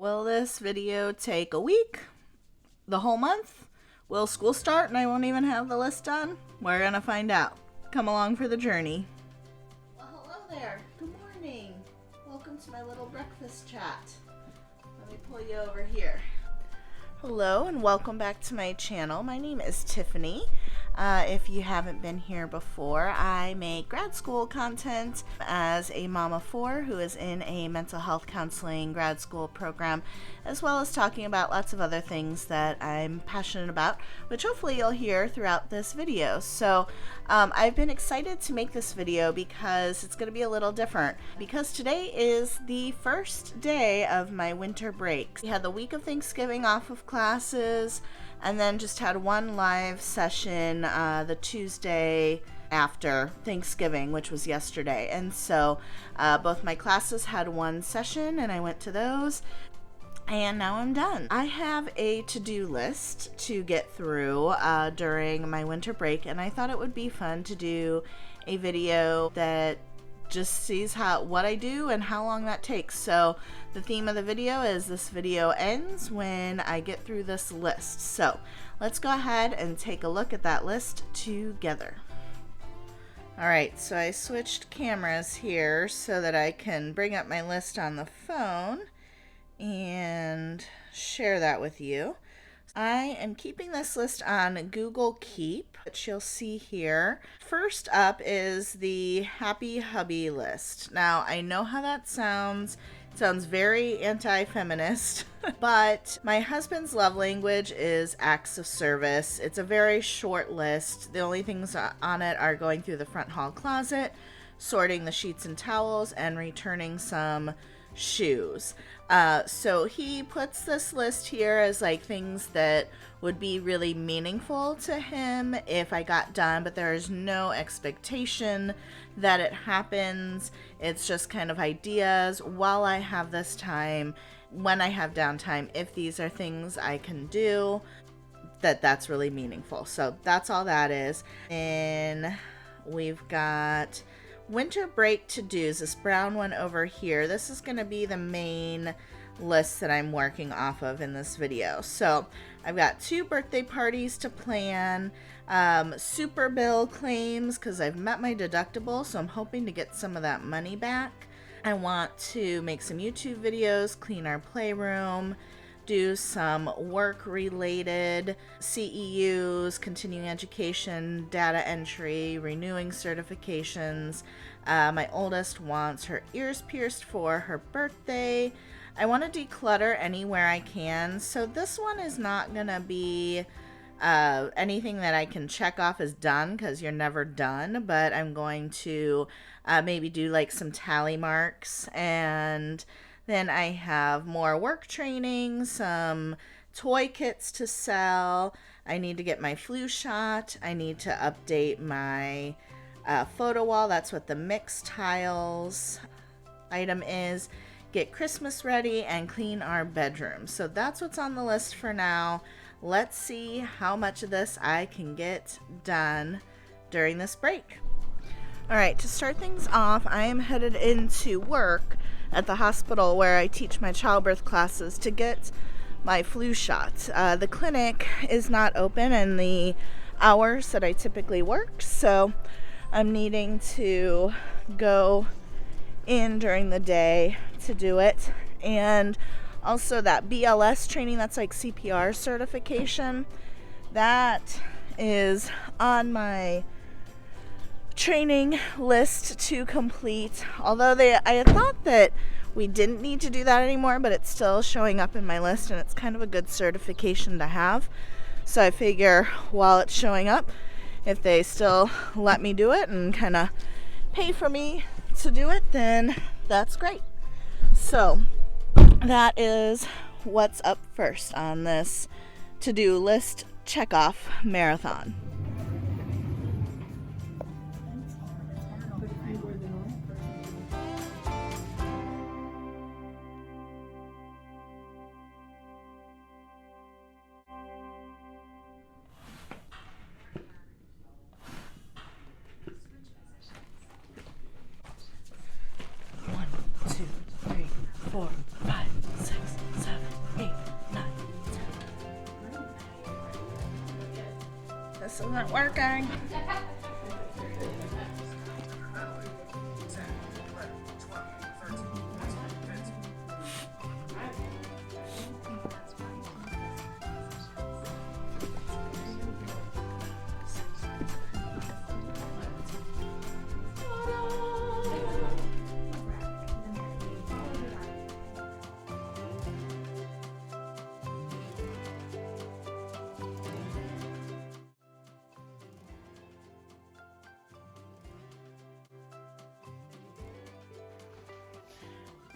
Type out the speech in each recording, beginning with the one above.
Will this video take a week? The whole month? Will school start and I won't even have the list done? We're gonna find out. Come along for the journey. Well, hello there. Good morning. Welcome to my little breakfast chat. Let me pull you over here. Hello and welcome back to my channel. My name is Tiffany. If you haven't been here before, I make grad school content as a mom of four who is in a mental health counseling grad school program, as well as talking about lots of other things that I'm passionate about, which hopefully you'll hear throughout this video. So I've been excited to make this video because it's going to be a little different, because today is the first day of my winter break. We had the week of Thanksgiving off of classes, and then just had one live session the Tuesday after Thanksgiving, which was yesterday. And so both my classes had one session and I went to those, and now I'm done. I have a to-do list to get through during my winter break, and I thought it would be fun to do a video that just sees what I do and how long that takes. So the theme of the video is this video ends when I get through this list. So let's go ahead and take a look at that list together. Alright, so I switched cameras here so that I can bring up my list on the phone and share that with you. I am keeping this list on Google Keep, which you'll see here. First up is the Happy Hubby list. Now, I know how that sounds. It sounds very anti-feminist, but my husband's love language is acts of service. It's a very short list. The only things on it are going through the front hall closet, sorting the sheets and towels, and returning some shoes. So he puts this list here as like things that would be really meaningful to him if I got done, but there is no expectation that it happens. It's just kind of ideas while I have this time, when I have downtime, if these are things I can do, that's really meaningful. So that's all that is. And we've got winter break to-dos, this brown one over here. This is going to be the main list that I'm working off of in this video. So I've got 2 birthday parties to plan, super bill claims because I've met my deductible, so I'm hoping to get some of that money back. I want to make some YouTube videos, clean our playroom, do some work-related CEUs, continuing education, data entry, renewing certifications. My oldest wants her ears pierced for her birthday. I want to declutter anywhere I can, so this one is not going to be anything that I can check off as done, because you're never done, but I'm going to maybe do like some tally marks. And then I have more work training, some toy kits to sell. I need to get my flu shot. I need to update my photo wall. That's what the mix tiles item is. Get Christmas ready and clean our bedroom. So that's what's on the list for now. Let's see how much of this I can get done during this break. All right, to start things off, I am headed into work at the hospital where I teach my childbirth classes to get my flu shot. The clinic is not open in the hours that I typically work, so I'm needing to go in during the day to do it. And also that BLS training, that's like CPR certification, that is on my training list to complete. Although I had thought that we didn't need to do that anymore, but it's still showing up in my list, and it's kind of a good certification to have. So I figure while it's showing up, if they still let me do it and kind of pay for me to do it, then that's great. So that is what's up first on this to-do list check-off marathon. One, two, three, 4, 5, 6, 7, This isn't working.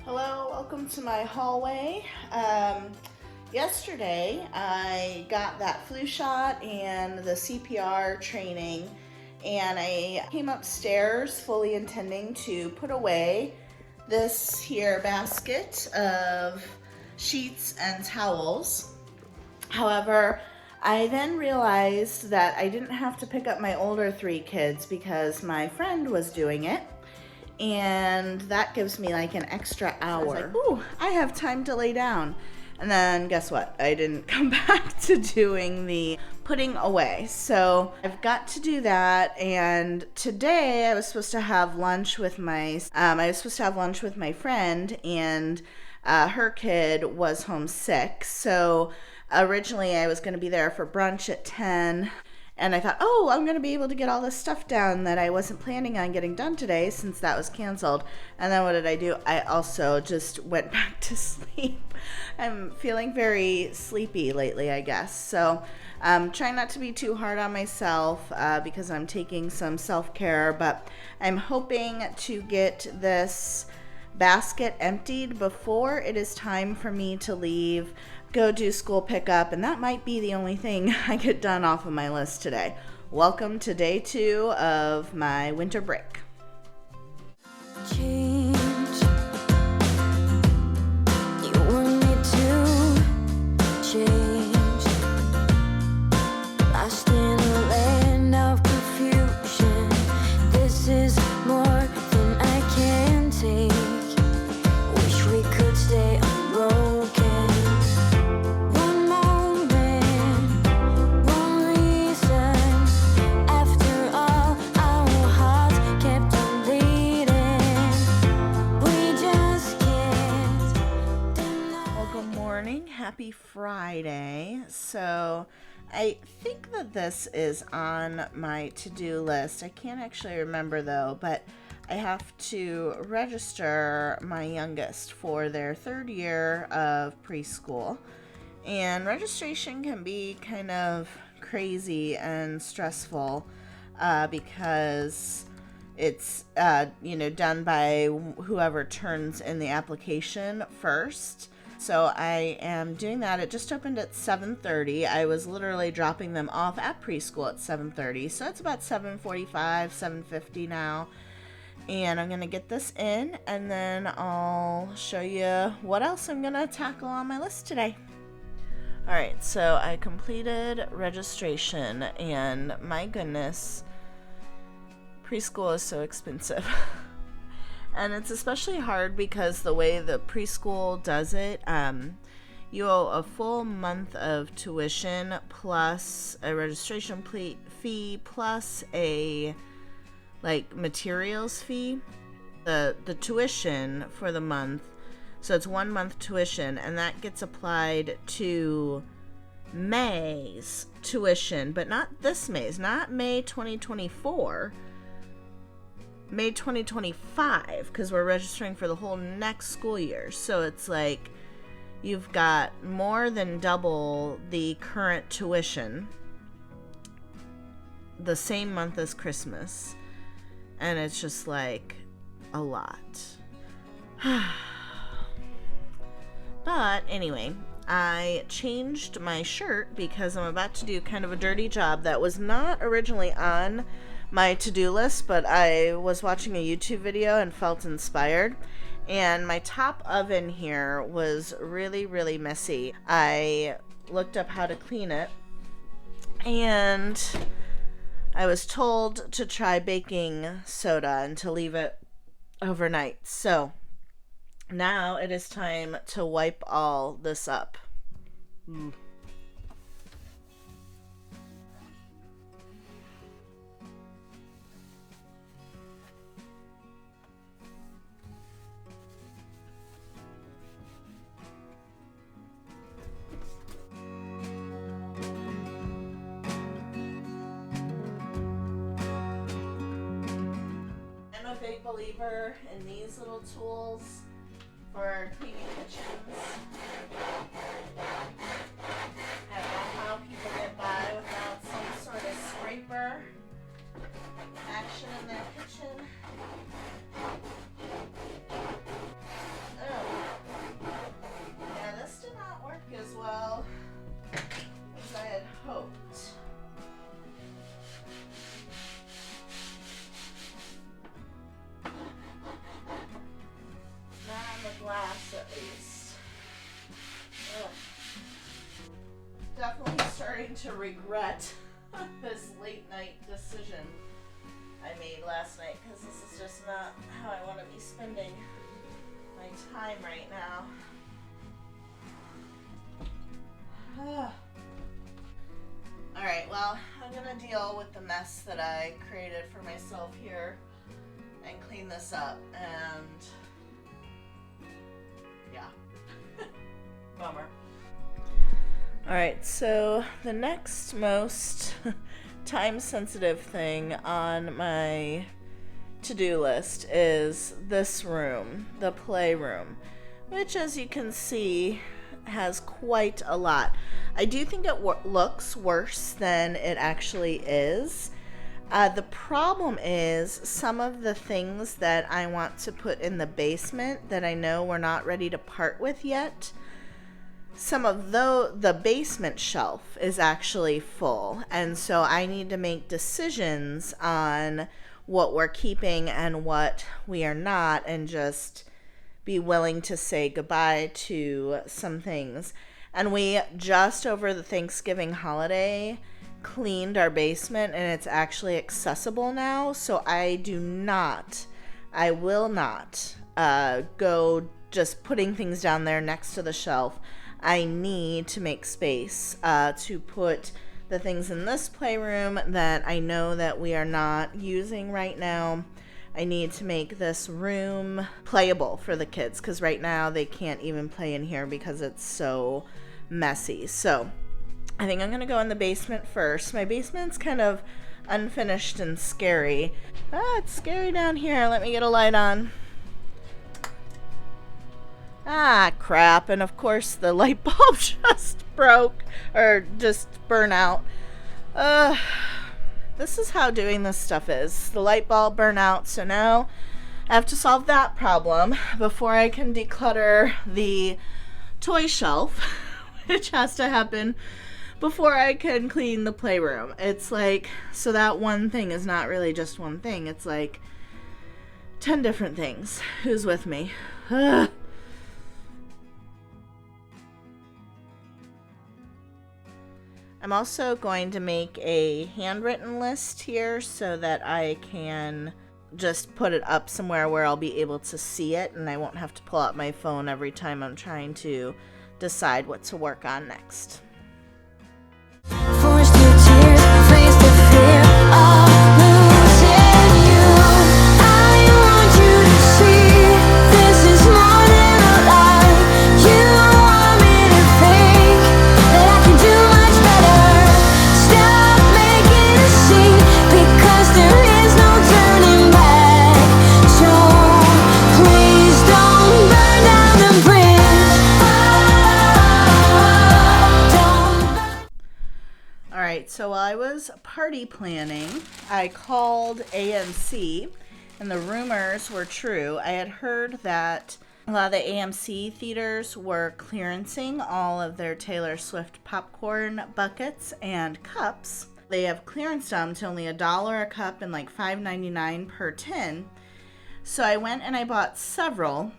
Hello, welcome to my hallway. Yesterday I got that flu shot and the CPR training, and I came upstairs fully intending to put away this here basket of sheets and towels. However, I then realized that I didn't have to pick up my older 3 kids because my friend was doing it. And that gives me like an extra hour. So I was like, ooh, I have time to lay down. And then guess what? I didn't come back to doing the putting away. So I've got to do that. And today I was supposed to have lunch with my friend, and her kid was homesick. So originally I was going to be there for brunch at 10. And I thought, oh, I'm going to be able to get all this stuff done that I wasn't planning on getting done today since that was canceled. And then what did I do? I also just went back to sleep. I'm feeling very sleepy lately, I guess. So trying not to be too hard on myself because I'm taking some self-care. But I'm hoping to get this basket emptied before it is time for me to leave, go do school pickup, and that might be the only thing I get done off of my list today. Welcome to day 2 of my winter break. Change. You want me to change. Lost in a land of confusion. This is more than I can take. Wish we could stay unbroken. Happy Friday. So I think that this is on my to-do list. I can't actually remember though, but I have to register my youngest for their 3rd year of preschool. And registration can be kind of crazy and stressful because it's done by whoever turns in the application first. So I am doing that. It just opened at 7:30. I was literally dropping them off at preschool at 7:30. So it's about 7:45, 7:50 now. And I'm going to get this in, and then I'll show you what else I'm going to tackle on my list today. All right, so I completed registration, and my goodness, preschool is so expensive. And it's especially hard because the way the preschool does it, you owe a full month of tuition plus a registration fee plus a materials fee. The tuition for the month, so it's 1 month tuition, and that gets applied to May's tuition, but not this May's, not May 2024. May 2025, because we're registering for the whole next school year. So it's like you've got more than double the current tuition the same month as Christmas, and it's just like a lot. But anyway, I changed my shirt because I'm about to do kind of a dirty job that was not originally on my to-do list, but I was watching a YouTube video and felt inspired, and my top oven here was really, really messy. I looked up how to clean it, and I was told to try baking soda and to leave it overnight. So now it is time to wipe all this up. believer in these little tools for cleaning kitchens. I don't know how people get by without some sort of scraper action in their kitchen. Oh. Yeah, this did not work as well as I had hoped. Not on the glass, at least. Ugh. Definitely starting to regret this late night decision I made last night, because this is just not how I want to be spending my time right now. Alright, well, I'm going to deal with the mess that I created for myself here and clean this up, and yeah. Bummer. Alright, so the next most time-sensitive thing on my to-do list is this room, the playroom, which, as you can see, has quite a lot. I do think it looks worse than it actually is. The problem is some of the things that I want to put in the basement that I know we're not ready to part with yet. Some of the basement shelf is actually full, and so I need to make decisions on what we're keeping and what we are not, and just be willing to say goodbye to some things. And we just over the Thanksgiving holiday cleaned our basement, and it's actually accessible now, so I will not go just putting things down there next to the shelf. I need to make space to put the things in this playroom that I know that we are not using right now. I need to make this room playable for the kids, because right now they can't even play in here because it's so messy. So I think I'm going to go in the basement first. My basement's kind of unfinished and scary. It's scary down here. Let me get a light on. Ah, crap. And of course the light bulb just broke, or just burnt out. This is how doing this stuff is. The light bulb burned out, so now I have to solve that problem before I can declutter the toy shelf, which has to happen before I can clean the playroom. It's like, so that one thing is not really just one thing. It's like 10 different things. Who's with me? I'm also going to make a handwritten list here so that I can just put it up somewhere where I'll be able to see it, and I won't have to pull out my phone every time I'm trying to decide what to work on next. Forced through tears, faced the fear of losing you. I want you to see this is more than a lie. You want me to think that I can do much better. Stop making a scene, because there is no turning back. So please don't burn down the bridge. Alright, so while I was party planning, I called AMC, and the rumors were true. I had heard that a lot of the AMC theaters were clearancing all of their Taylor Swift popcorn buckets and cups. They have clearanced them to only $1 a cup and like $5.99 per tin. So I went and I bought several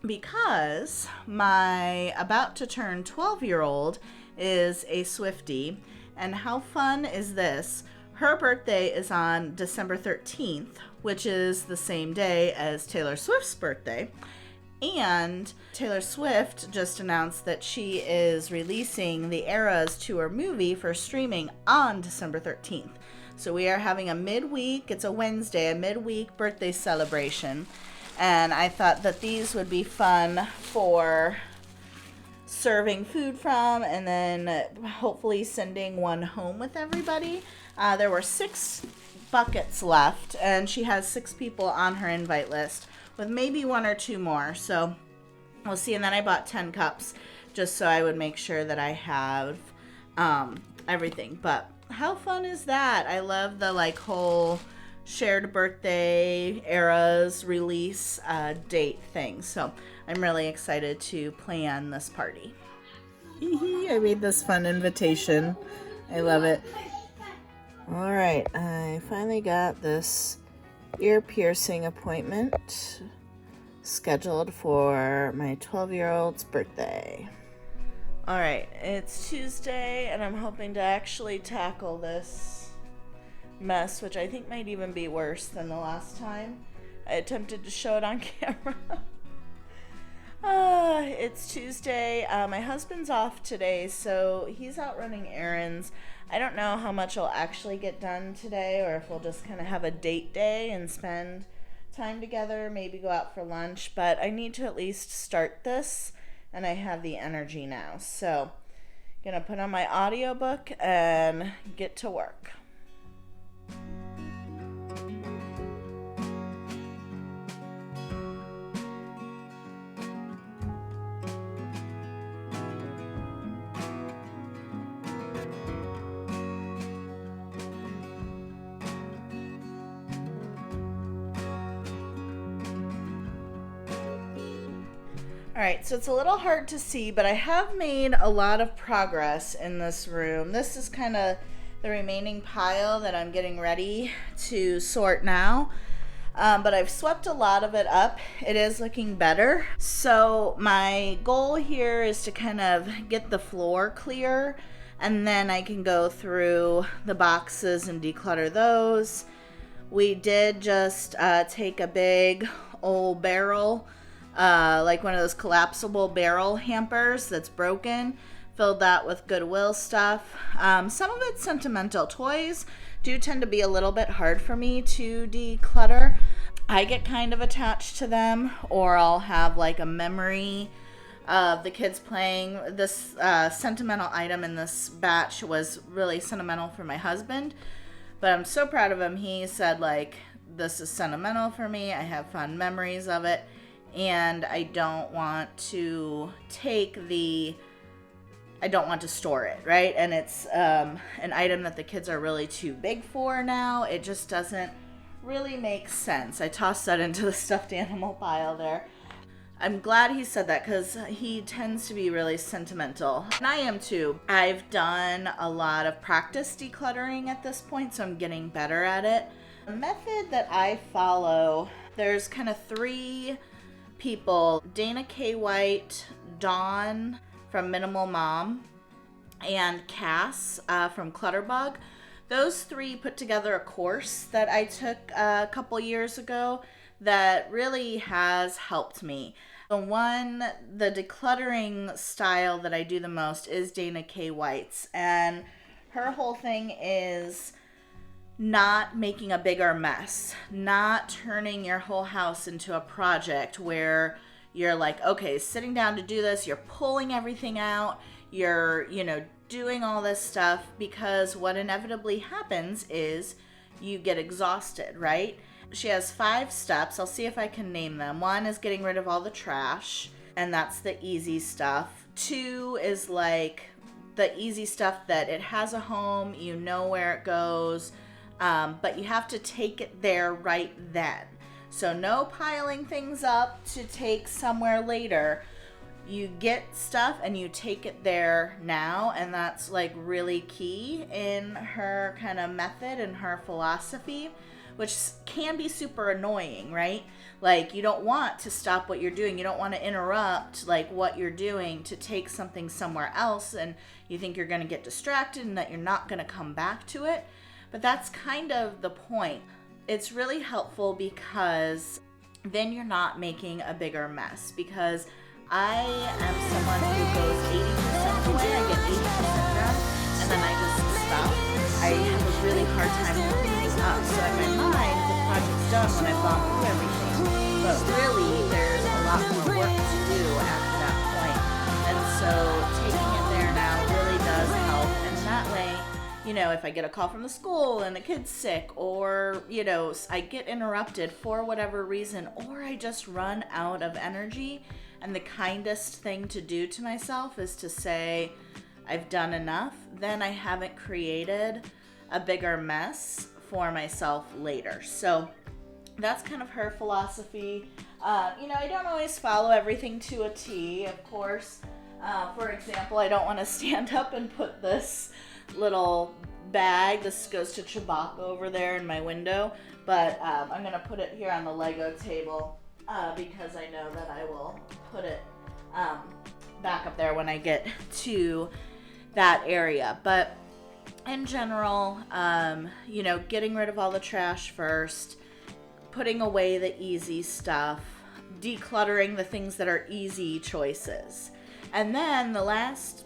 because my about to turn 12-year-old is a Swiftie. And how fun is this? Her birthday is on December 13th, which is the same day as Taylor Swift's birthday. And Taylor Swift just announced that she is releasing the Eras Tour movie for streaming on December 13th. So we are having a midweek, it's a Wednesday, a midweek birthday celebration. And I thought that these would be fun for serving food from, and then hopefully sending one home with everybody. There were 6 buckets left, and she has 6 people on her invite list with maybe 1 or 2 more. So we'll see. And then I bought 10 cups just so I would make sure that I have everything. But how fun is that? I love the like whole shared birthday eras release date thing. So I'm really excited to plan this party. I made this fun invitation. I love it. All right, I finally got this ear piercing appointment scheduled for my 12-year-old's birthday. All right, it's Tuesday, and I'm hoping to actually tackle this mess, which I think might even be worse than the last time I attempted to show it on camera. It's Tuesday. My husband's off today, so he's out running errands. I don't know how much will actually get done today, or if we'll just kind of have a date day and spend time together, maybe go out for lunch, but I need to at least start this, and I have the energy now. So I'm gonna put on my audiobook and get to work. Alright, so it's a little hard to see, but I have made a lot of progress in this room. This is kind of the remaining pile that I'm getting ready to sort now. But I've swept a lot of it up. It is looking better. So my goal here is to kind of get the floor clear, and then I can go through the boxes and declutter those. We did just take a big old barrel, like one of those collapsible barrel hampers that's broken, filled that with Goodwill stuff. Some of it's sentimental. Toys do tend to be a little bit hard for me to declutter. I get kind of attached to them, or I'll have like a memory of the kids playing. This sentimental item in this batch was really sentimental for my husband, but I'm so proud of him. He said, like, this is sentimental for me. I have fond memories of it. And I don't want to store it, right? And it's an item that the kids are really too big for now. It just doesn't really make sense. I tossed that into the stuffed animal pile there. I'm glad he said that, because he tends to be really sentimental. And I am too. I've done a lot of practice decluttering at this point, so I'm getting better at it. The method that I follow, there's kind of 3 people: Dana K. White, Dawn from Minimal Mom, and Cass from Clutterbug. Those 3 put together a course that I took a couple years ago that really has helped me. The decluttering style that I do the most is Dana K. White's, and her whole thing is not making a bigger mess, not turning your whole house into a project where you're like, okay, sitting down to do this, you're pulling everything out, you're, doing all this stuff, because what inevitably happens is you get exhausted, right? She has 5 steps. I'll see if I can name them. 1 is getting rid of all the trash, and that's the easy stuff. 2 is like the easy stuff that it has a home, you know where it goes, but you have to take it there right then. So no piling things up to take somewhere later. You get stuff and you take it there now, and that's like really key in her kind of method and her philosophy, which can be super annoying, right? Like, you don't want to stop what you're doing. You don't want to interrupt like what you're doing to take something somewhere else, and you think you're going to get distracted and that you're not going to come back to it. But that's kind of the point. It's really helpful because then you're not making a bigger mess, because I am someone who goes 80% away, I get 80% done, and then I just stop. I have a really hard time cleaning up, so in my mind, the project's done when I've gone through everything. But really, there's a lot more work to do after that point. And so taking it there now really does help, and that way you know, if I get a call from the school and the kid's sick, or, you know, I get interrupted for whatever reason, or I just run out of energy, and the kindest thing to do to myself is to say, I've done enough, then I haven't created a bigger mess for myself later. So that's kind of her philosophy. You know, I don't always follow everything to a T, of course. For example, I don't want to stand up and put this little bag, this goes to Chewbacca over there in my window, but I'm going to put it here on the Lego table because I know that I will put it back up there when I get to that area. But in general, you know, getting rid of all the trash first, putting away the easy stuff, decluttering the things that are easy choices. And then the last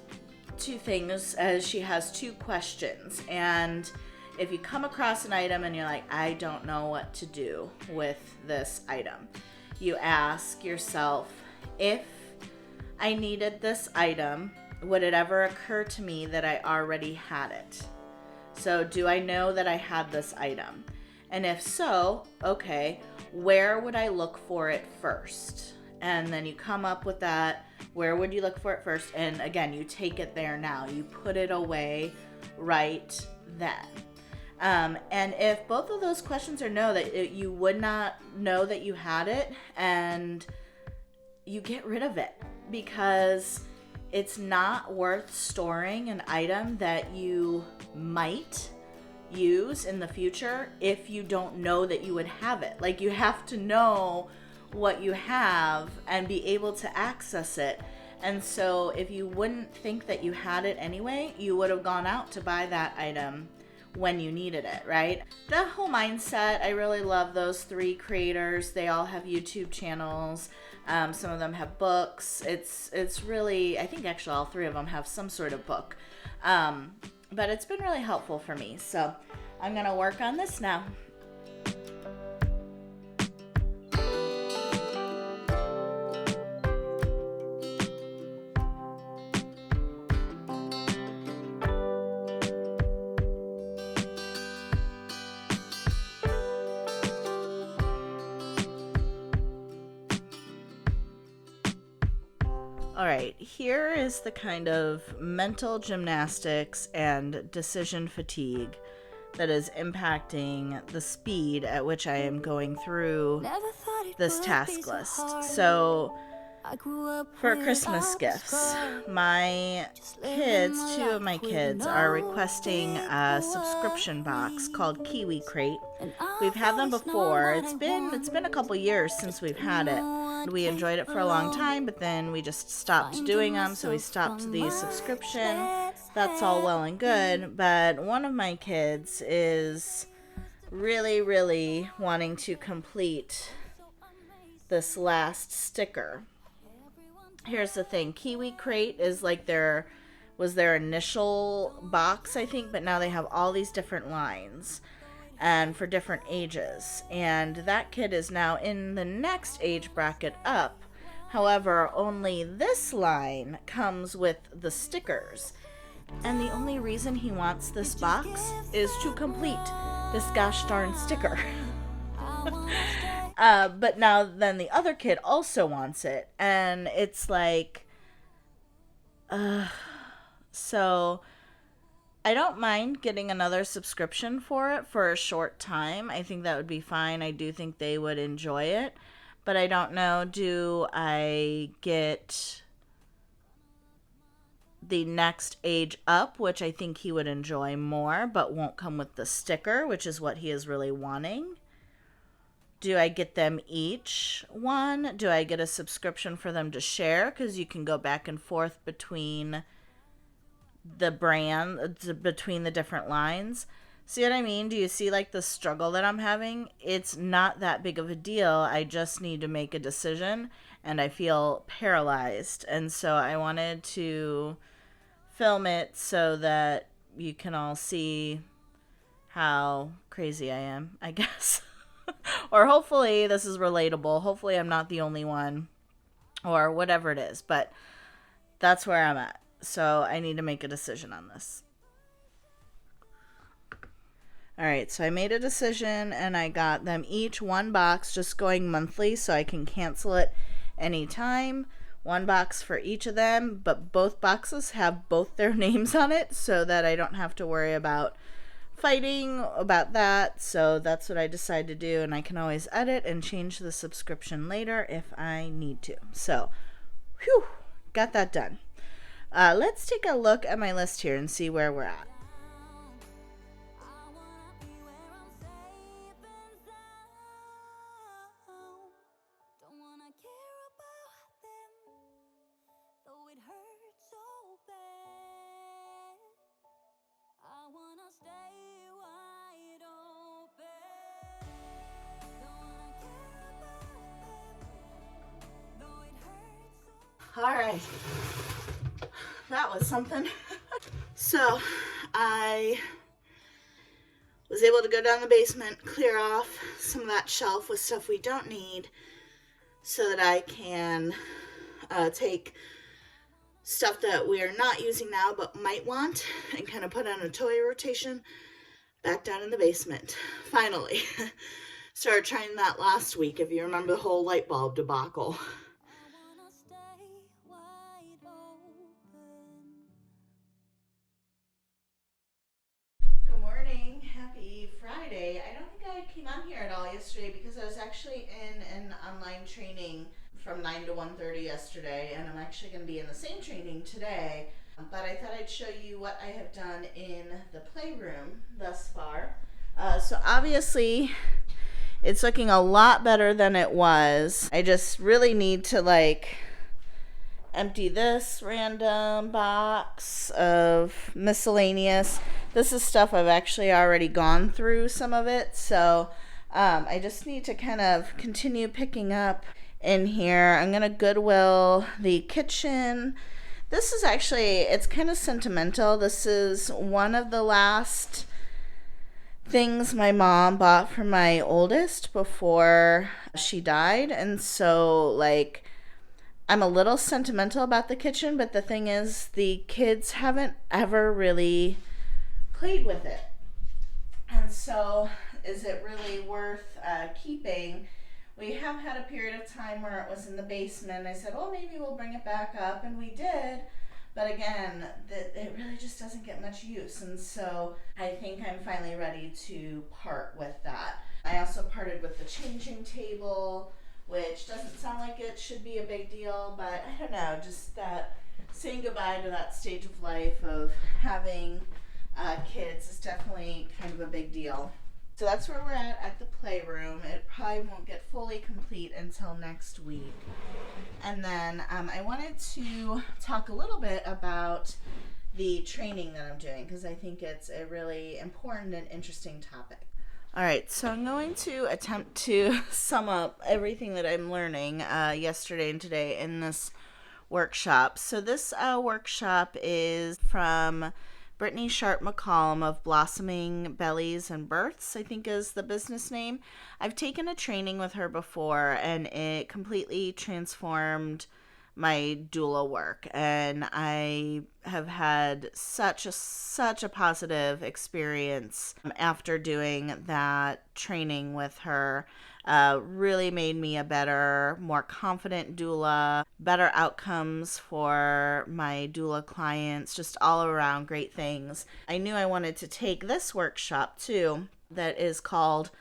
two things, as she has two questions. And if you come across an item and you're like, I don't know what to do with this item, you ask yourself, if I needed this item, would it ever occur to me that I already had it? So do I know that I had this item? And if so, okay, where would I look for it first? And then you come up with that. Where would you look for it first? And again, you take it there now. You put it away right then. And if both of those questions are no, that you would not know that you had it, and you get rid of it, because it's not worth storing an item that you might use in the future if you don't know that you would have it. Like, you have to know what you have and be able to access it. And so if you wouldn't think that you had it anyway, you would have gone out to buy that item when you needed it, right? The whole mindset, I really love those three creators. They all have YouTube channels. Some of them have books. It's really, I think actually all three of them have some sort of book. But it's been really helpful for me. So I'm going to work on this now. All right, here is the kind of mental gymnastics and decision fatigue that is impacting the speed at which I am going through this task list. So, for Christmas gifts, my kids, two of my kids, are requesting a subscription box called Kiwi Crate. We've had them before. It's been a couple years since we've had it. We enjoyed it for a long time, but then we just stopped doing them, so we stopped the subscription. That's all well and good, but one of my kids is really, really wanting to complete this last sticker. Here's the thing, Kiwi Crate is like their initial box, I think, but now they have all these different lines and for different ages. And that kid is now in the next age bracket up. However, only this line comes with the stickers. And the only reason he wants this box is to complete this gosh darn sticker. But now then the other kid also wants it. And it's like, so I don't mind getting another subscription for it for a short time. I think that would be fine. I do think they would enjoy it. But I don't know, do I get the next age up, which I think he would enjoy more, but won't come with the sticker, which is what he is really wanting? Do I get them each one? Do I get a subscription for them to share? Because you can go back and forth between the between the different lines. See what I mean? Do you see like the struggle that I'm having? It's not that big of a deal. I just need to make a decision and I feel paralyzed. And so I wanted to film it so that you can all see how crazy I am, I guess. Or hopefully this is relatable. Hopefully I'm not the only one or whatever it is. But that's where I'm at. So I need to make a decision on this. All right, so I made a decision and I got them each one box, just going monthly so I can cancel it anytime. One box for each of them, but both boxes have both their names on it so that I don't have to worry about fighting about that. So that's what I decided to do, and I can always edit and change the subscription later if I need to. So, whew, got that done. Let's take a look at my list here and see where we're at. All right, that was something. So I was able to go down the basement, clear off some of that shelf with stuff we don't need so that I can take stuff that we are not using now but might want and kind of put on a toy rotation back down in the basement. Finally. Started trying that last week, if you remember the whole light bulb debacle. Good morning. Happy Friday. I don't think I came on here at all yesterday because I was actually in an online training from 9 to 1:30 yesterday, and I'm actually going to be in the same training today. But I thought I'd show you what I have done in the playroom thus far. So obviously it's looking a lot better than it was. I just really need to empty this random box of miscellaneous. This is stuff I've actually already gone through some of it, so I just need to kind of continue picking up in here. I'm gonna Goodwill the kitchen. This is actually, it's kind of sentimental. This is one of the last things my mom bought for my oldest before she died, and so I'm a little sentimental about the kitchen, but the thing is the kids haven't ever really played with it, and so is it really worth keeping? We have had a period of time where it was in the basement. I said, well, maybe we'll bring it back up, and we did. But again, it really just doesn't get much use, and so I think I'm finally ready to part with that. I also parted with the changing table, which doesn't sound like it should be a big deal, but I don't know, just that saying goodbye to that stage of life of having kids is definitely kind of a big deal. So that's where we're at the playroom. It probably won't get fully complete until next week. And then I wanted to talk a little bit about the training that I'm doing because I think it's a really important and interesting topic. All right, so I'm going to attempt to sum up everything that I'm learning yesterday and today in this workshop. So this workshop is from Brittany Sharp McCollum of Blossoming Bellies and Births, I think is the business name. I've taken a training with her before, and it completely transformed my doula work, and I have had such a positive experience after doing that training with her. Really made me a better, more confident doula, better outcomes for my doula clients, just all around great things. I knew I wanted to take this workshop too, that is called,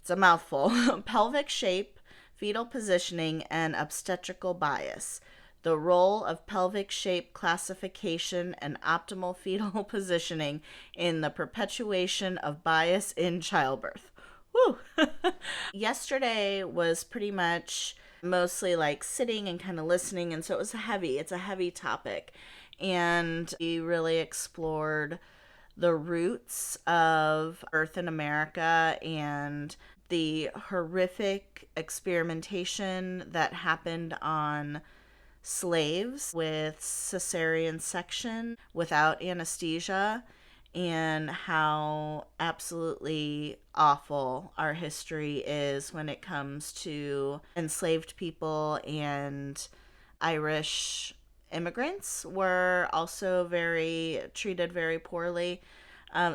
it's a mouthful, Pelvic Shape, Fetal Positioning, and Obstetrical Bias. The role of pelvic shape classification and optimal fetal positioning in the perpetuation of bias in childbirth. Woo! Yesterday was pretty much mostly sitting and kind of listening, and so it's a heavy topic. And we really explored the roots of birth in America and the horrific experimentation that happened on slaves with cesarean section without anesthesia, and how absolutely awful our history is when it comes to enslaved people, and Irish immigrants were also treated very poorly.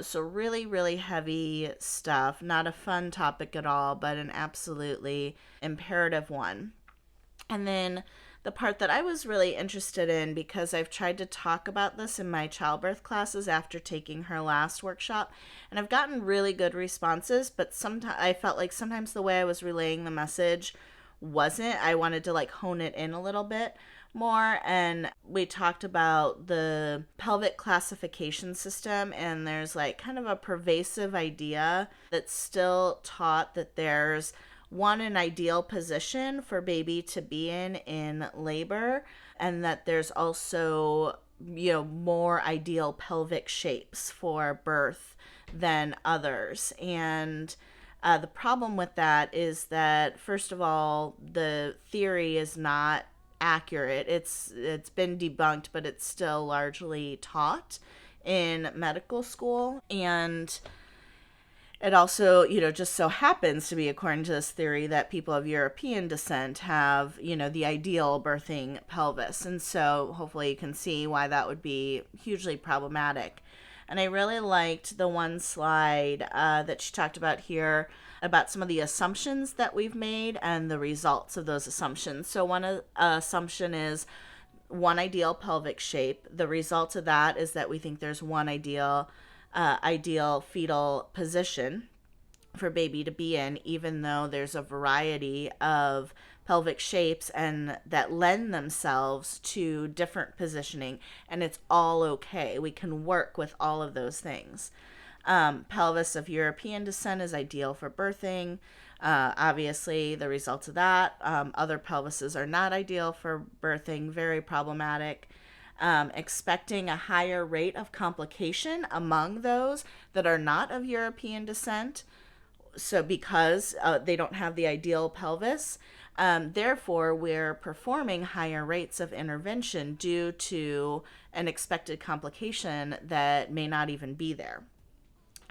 So really, really heavy stuff. Not a fun topic at all, but an absolutely imperative one. And then the part that I was really interested in, because I've tried to talk about this in my childbirth classes after taking her last workshop, and I've gotten really good responses, but sometimes I felt like sometimes the way I was relaying the message wasn't. I wanted to like hone it in a little bit more, and we talked about the pelvic classification system, and there's like kind of a pervasive idea that's still taught that there's an ideal position for baby to be in labor, and that there's also, more ideal pelvic shapes for birth than others. And the problem with that is that, first of all, the theory is not accurate. It's been debunked, but it's still largely taught in medical school. And it also, just so happens to be, according to this theory, that people of European descent have, the ideal birthing pelvis. And so hopefully you can see why that would be hugely problematic. And I really liked the one slide that she talked about here about some of the assumptions that we've made and the results of those assumptions. So one assumption is one ideal pelvic shape. The result of that is that we think there's one ideal fetal position for baby to be in, even though there's a variety of pelvic shapes and that lend themselves to different positioning, and it's all okay. We can work with all of those things. Pelvis of European descent is ideal for birthing. Obviously, the results of that. Other pelvises are not ideal for birthing, very problematic. Expecting a higher rate of complication among those that are not of European descent. So because they don't have the ideal pelvis, therefore we're performing higher rates of intervention due to an expected complication that may not even be there.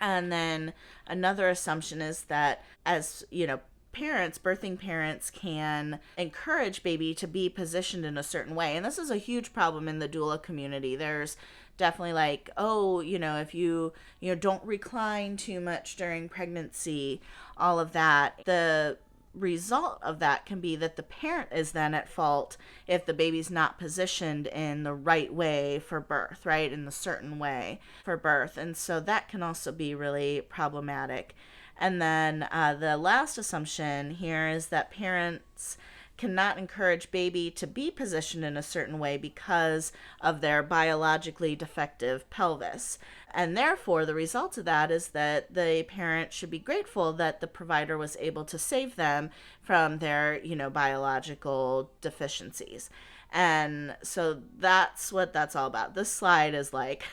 And then another assumption is that, as birthing parents can encourage baby to be positioned in a certain way. And this is a huge problem in the doula community. There's definitely like, if you don't recline too much during pregnancy, all of that. The result of that can be that the parent is then at fault if the baby's not positioned in the right way for birth, right? In the certain way for birth. And so that can also be really problematic. And then the last assumption here is that parents cannot encourage baby to be positioned in a certain way because of their biologically defective pelvis. And therefore, the result of that is that the parent should be grateful that the provider was able to save them from their, biological deficiencies. And so that's what that's all about. This slide is like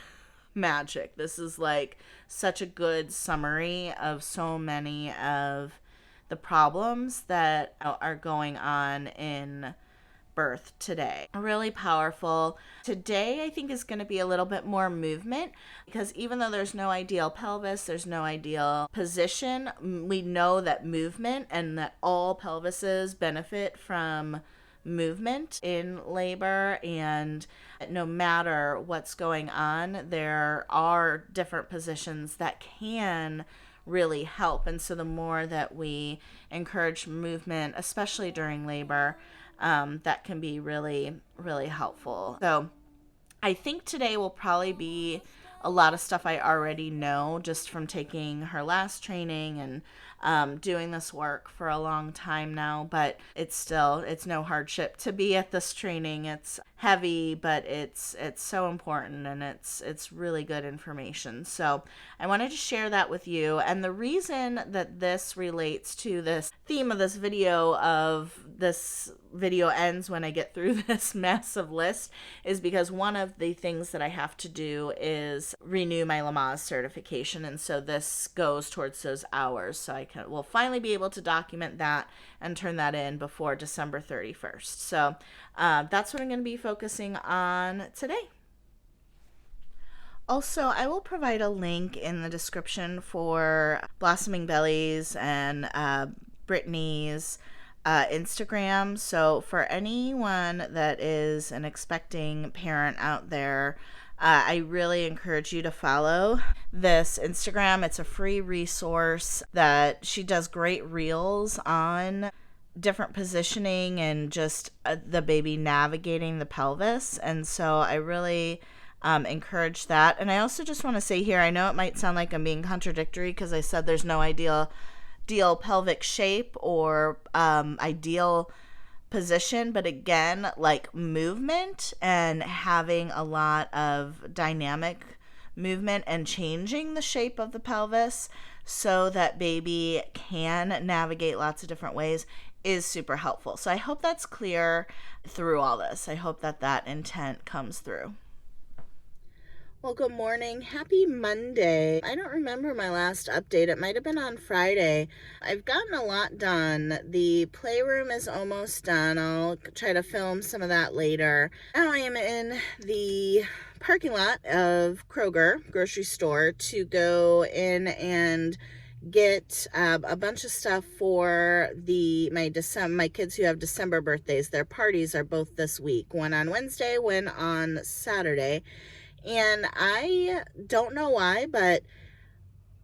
magic. This is like such a good summary of so many of the problems that are going on in birth today. Really powerful. Today, I think, is going to be a little bit more movement, because even though there's no ideal pelvis, there's no ideal position, we know that movement and that all pelvises benefit from movement in labor, and no matter what's going on, there are different positions that can really help. And so the more that we encourage movement, especially during labor, that can be really, really helpful. So I think today will probably be a lot of stuff I already know just from taking her last training and doing this work for a long time now, but it's no hardship to be at this training. It's heavy, but it's so important, and it's really good information. So I wanted to share that with you. And the reason that this relates to this theme of this video ends when I get through this massive list is because one of the things that I have to do is renew my Lamaze certification, and so this goes towards those hours. So will finally be able to document that and turn that in before December 31st. So that's what I'm going to be focusing on today. Also, I will provide a link in the description for Blossoming Bellies and Brittany's Instagram. So for anyone that is an expecting parent out there, I really encourage you to follow this Instagram. It's a free resource that she does great reels on different positioning and just the baby navigating the pelvis. And so I really encourage that. And I also just want to say here, I know it might sound like I'm being contradictory because I said there's no ideal pelvic shape or ideal position, but again, like movement and having a lot of dynamic movement and changing the shape of the pelvis so that baby can navigate lots of different ways is super helpful. So I hope that's clear through all this. I hope that that intent comes through. Well, good morning. Happy Monday. I don't remember my last update. It might have been on Friday. I've gotten a lot done. The playroom is almost done. I'll try to film some of that later. Now I am in the parking lot of Kroger grocery store to go in and get a bunch of stuff for my kids who have December birthdays. Their parties are both this week. One on Wednesday, one on Saturday. And I don't know why, but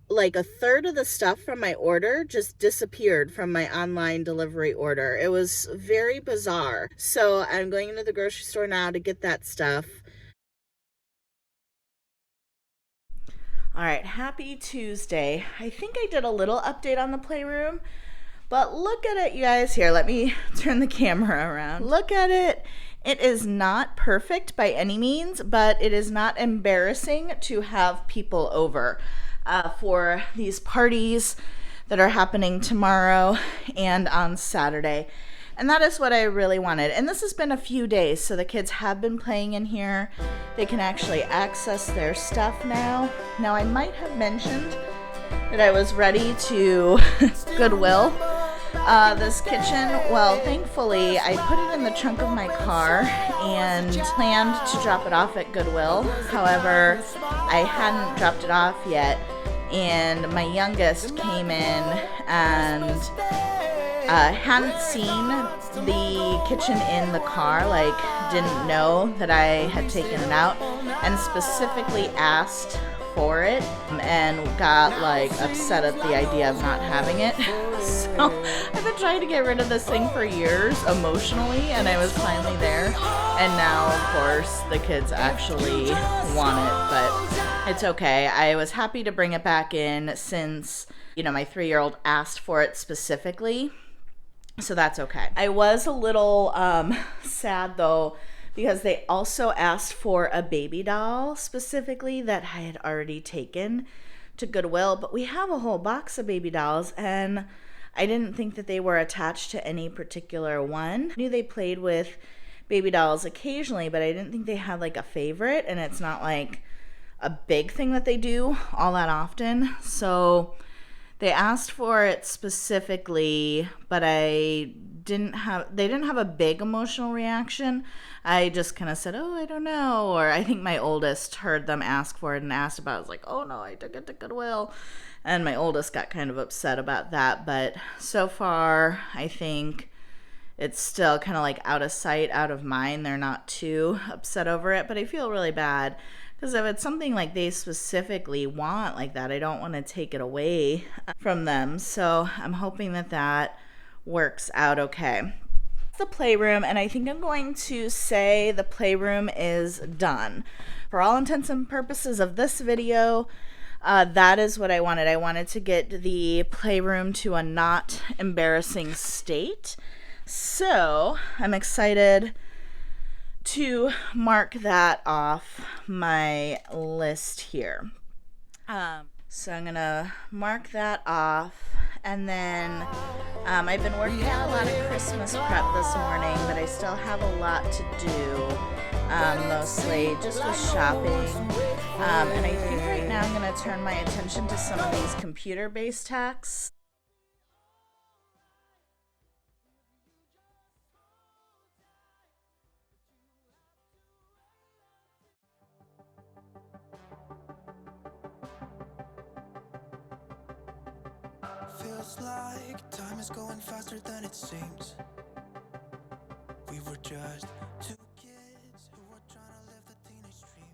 like a third of the stuff from my order just disappeared from my online delivery order. It was very bizarre. So I'm going into the grocery store now to get that stuff. All right, happy Tuesday. I think I did a little update on the playroom, but look at it, you guys. Here, let me turn the camera around. Look at it. It is not perfect by any means, but it is not embarrassing to have people over for these parties that are happening tomorrow and on Saturday. And that is what I really wanted. And this has been a few days, so the kids have been playing in here. They can actually access their stuff now. Now, I might have mentioned that I was ready to Goodwill this kitchen. Well, thankfully, I put it in the trunk of my car and planned to drop it off at Goodwill. However, I hadn't dropped it off yet, and my youngest came in and hadn't seen the kitchen in the car, like didn't know that I had taken it out, and specifically asked for it and got like upset at the idea of not having it. So I've been trying to get rid of this thing for years emotionally, and I was finally there, and now of course the kids actually want it, but it's okay. I was happy to bring it back in since, you know, my 3-year-old asked for it specifically, so that's okay. I was a little sad though, because they also asked for a baby doll specifically that I had already taken to Goodwill, but we have a whole box of baby dolls, and I didn't think that they were attached to any particular one. I knew they played with baby dolls occasionally, but I didn't think they had like a favorite, and it's not like a big thing that they do all that often. So they asked for it specifically, but they didn't have a big emotional reaction. I just kind of said, oh, I don't know. Or I think my oldest heard them ask for it and asked about it. I was like, oh no, I took it to Goodwill. And my oldest got kind of upset about that. But so far, I think it's still kind of like out of sight, out of mind. They're not too upset over it, but I feel really bad. Because if it's something like they specifically want like that, I don't want to take it away from them. So I'm hoping that that works out okay. The playroom, and I think I'm going to say the playroom is done. For all intents and purposes of this video, that is what I wanted. I wanted to get the playroom to a not embarrassing state. So I'm excited to mark that off my list here. So I'm gonna mark that off, and then I've been working on a lot of Christmas prep this morning, but I still have a lot to do, mostly just with shopping, and I think right now I'm gonna turn my attention to some of these computer-based tasks. Feels like time is going faster than it seems. We were just two kids who were trying to live the teenage dream.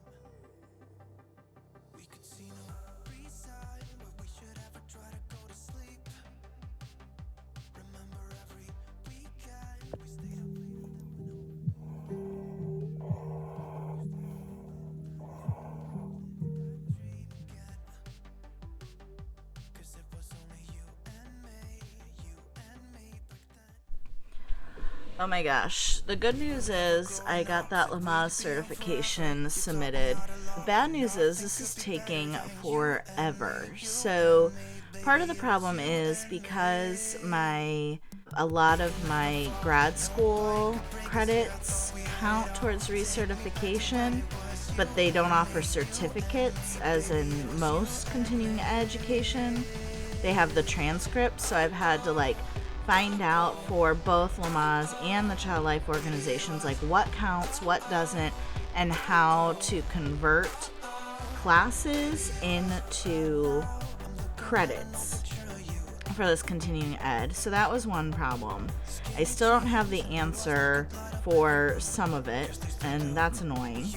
Oh my gosh. The good news is I got that Lamaze certification submitted. The bad news is this is taking forever. So part of the problem is because a lot of my grad school credits count towards recertification, but they don't offer certificates as in most continuing education. They have the transcripts, so I've had to find out for both Lamaze and the Child Life organizations what counts, what doesn't, and how to convert classes into credits for this continuing ed. So that was one problem. I still don't have the answer for some of it, and that's annoying.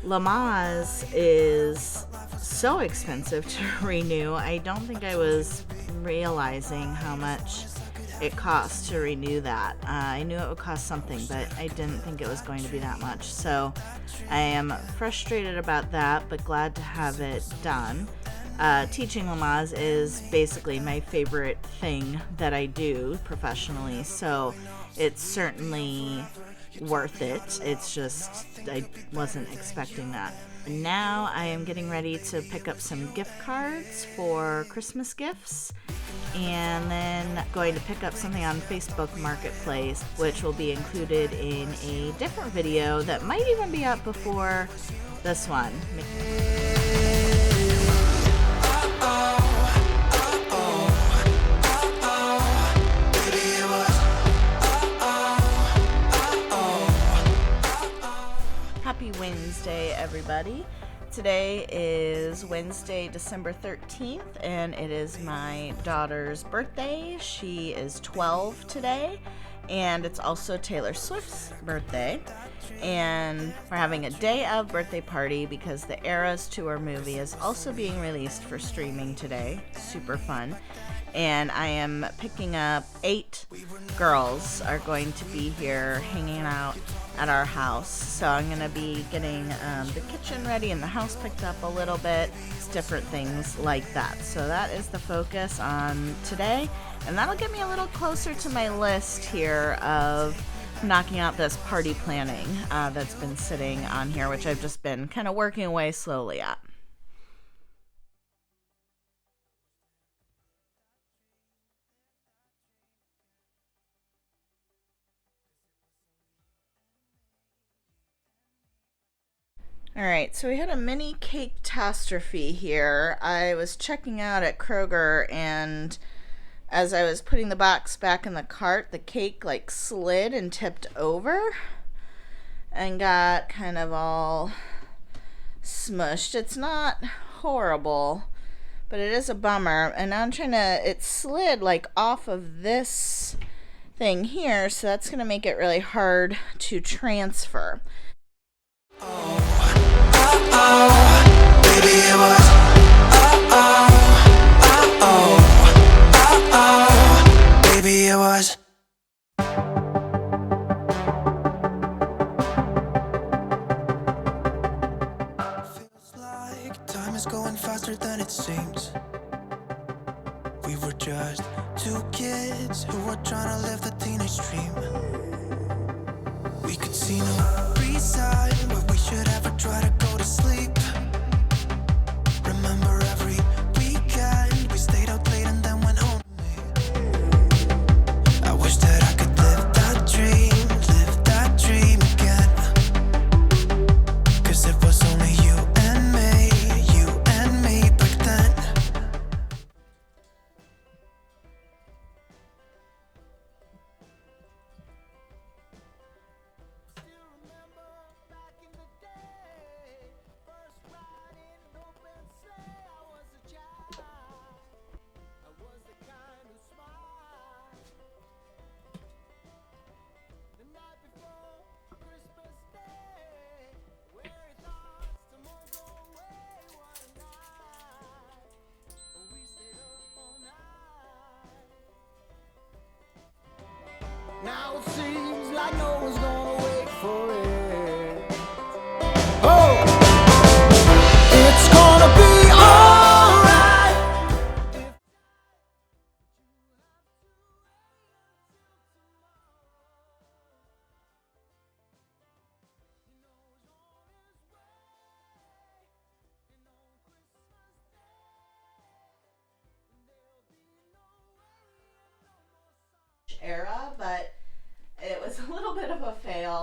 Lamaze is so expensive to renew. I don't think I was realizing how much it costs to renew that. I knew it would cost something, but I didn't think it was going to be that much. So I am frustrated about that, but glad to have it done. Teaching Lamaze is basically my favorite thing that I do professionally, so it's certainly worth it. It's just I wasn't expecting that. Now I am getting ready to pick up some gift cards for Christmas gifts, and then going to pick up something on Facebook Marketplace, which will be included in a different video that might even be up before this one. Happy Wednesday, everybody. Today is Wednesday, December 13th, and it is my daughter's birthday. She is 12 today, and it's also Taylor Swift's birthday. And we're having a day of birthday party because the Eras Tour movie is also being released for streaming today. Super fun. And I am picking up 8 girls are going to be here hanging out at our house. So I'm going to be getting the kitchen ready and the house picked up a little bit. It's different things like that. So that is the focus on today. And that'll get me a little closer to my list here of knocking out this party planning that's been sitting on here, which I've just been kind of working away slowly at. Alright, so we had a mini cake-tastrophe here. I was checking out at Kroger, and as I was putting the box back in the cart, the cake slid and tipped over and got kind of all smushed. It's not horrible, but it is a bummer. And now I'm trying to, it slid off of this thing here, so that's going to make it really hard to transfer. Baby, it was baby, it was. Feels like time is going faster than it seems. We were just 2 kids who were trying to live the teenage dream. We could see no reason why we should ever try to go to sleep. Remember every weekend we stayed out late and then went home. I wish that I could live that dream again. 'Cause it was only you and me back then.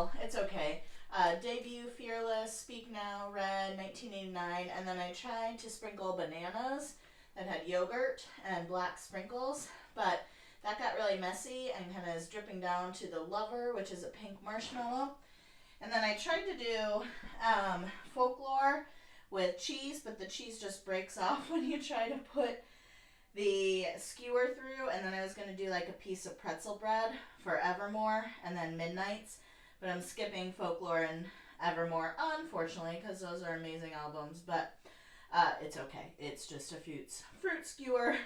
well, it's okay. Debut, Fearless, Speak Now, Red, 1989, and then I tried to sprinkle bananas that had yogurt and black sprinkles, but that got really messy and kind of is dripping down to the Lover, which is a pink marshmallow. And then I tried to do Folklore with cheese, but the cheese just breaks off when you try to put the skewer through. And then I was going to do like a piece of pretzel bread for Evermore and then Midnights, but I'm skipping Folklore and Evermore, unfortunately, because those are amazing albums, but it's okay. It's just a fruit skewer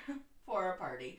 for a party.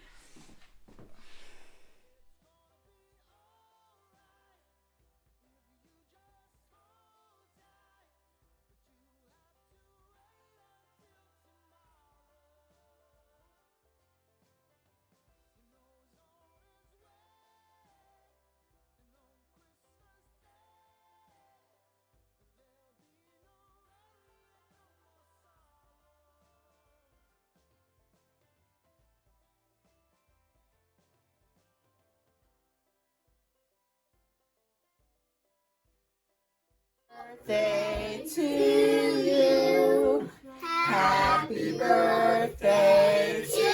Birthday to you. Happy birthday to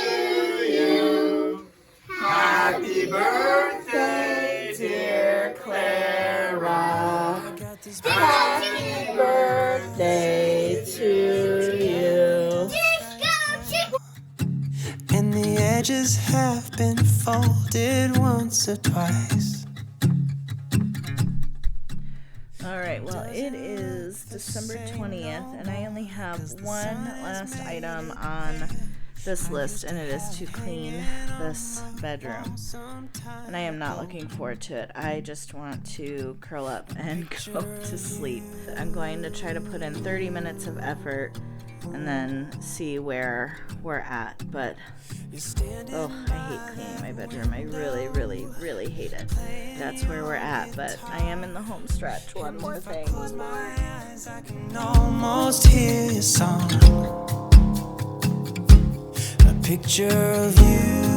you. Happy birthday, dear Clara. Happy birthday to you. And the edges have been folded once or twice. Alright, well, it is December 20th, and I only have one last item on this list, and it is to clean this bedroom. And I am not looking forward to it. I just want to curl up and go to sleep. I'm going to try to put in 30 minutes of effort and then see where we're at. But, oh, I hate cleaning my bedroom. I really, really, really hate it. That's where we're at, but I am in the home stretch. One more thing. I can almost hear your song. A picture of you.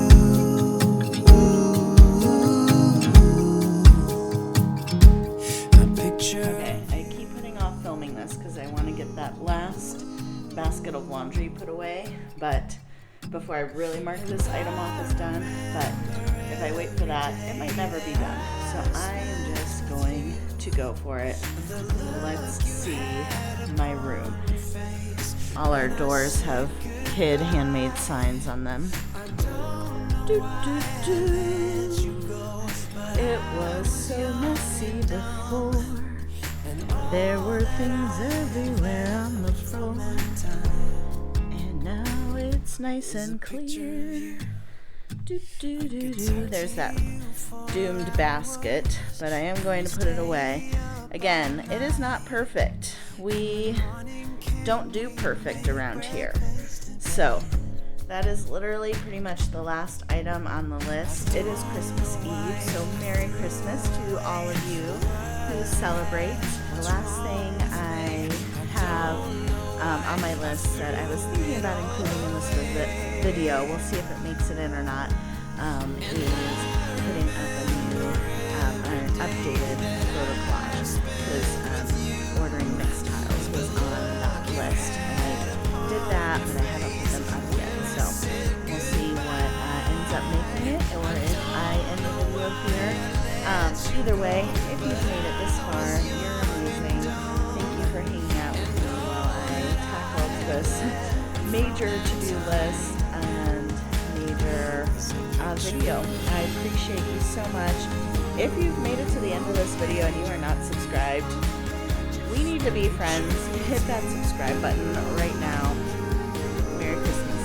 Okay, I keep putting off filming this because I want to get that last basket of laundry put away, but before I really mark this item off as done. But if I wait for that, it might never be done. So I am just going to go for it. Let's see my room. All our doors have kid handmade signs on them. Do, do, do. It was so messy before. There were things everywhere on the floor. And now it's nice and clear. Do, do, do, do. There's that doomed basket, but I am going to put it away. Again, it is not perfect. We don't do perfect around here. So that is literally pretty much the last item on the list. It is Christmas Eve, so Merry Christmas to all of you who celebrate. The last thing I have on my list that I was thinking about including in this video, we'll see if it makes it in or not, is putting up a new, an updated photo collage, because ordering mixed tiles was on that list, and I did that, but I haven't put them up yet, so we'll see what ends up making it, or if I end the video here. Either way, if you've made it this far, you're amazing. Thank you for hanging out with me while I tackled this major to-do list and major video. I appreciate you so much. If you've made it to the end of this video and you are not subscribed, we need to be friends. Hit that subscribe button right now. Merry Christmas.